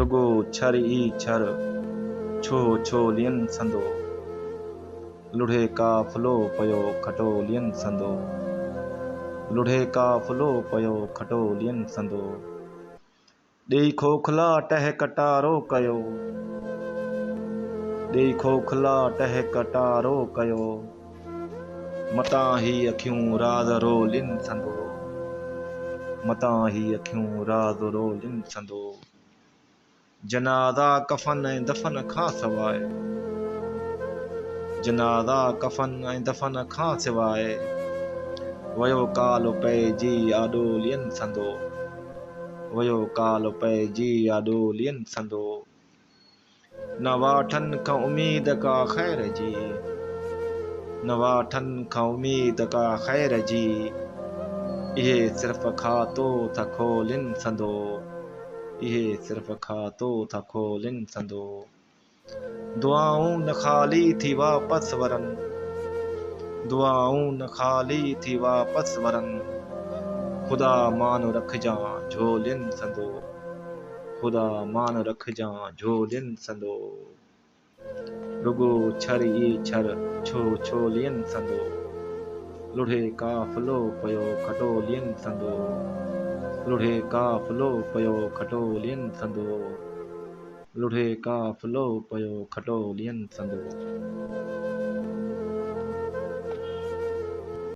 रुगो छर ई छर छो छो लियन संदो लुढ़े काफ़िलो पयो खटोलियन संदो लुढ़े काफ़िलो पयो खटोलियन संदो ॾेई खोखला टह कटारो कयो ॾेई खोखला टह कटारो कयो मतां ही अखियूं राज़ रोलिन संदो मतां ही अखियूं राज़ रोलिन संदो जनाज़ा कफ़न ऐं दफ़न खां सवाइ जनाज़ा कफ़न ऐं दफ़न खां सवाइ वयो काल पइजी आॾोलियन संदो वयो काल पइजी आॾोलियन संदो न वाठन खां उम्मीद का ख़ैर जी न वाठन खां उम्मीद का ख़ैर जी इहे सिर्फ़ खातो था खोलिन संदो इहे सिर्फ़ खातो था खोलिन संदो दुआऊं न ख़ाली थी वापसि वरन दुआऊं न ख़ाली थी वापसि वरन ख़ुदा मान रखजां झोलियन संदो ख़ुदा मान रखजां झोलियन संदो रुगो छर ई छर छो छोलियन संदो लुढ़े काफ़िलो पयो खटोलियन संदो लुढ़े काफ़िलो पयो खटोलियन संदो लुढ़े काफ़िलो पयो खटोलियन संदो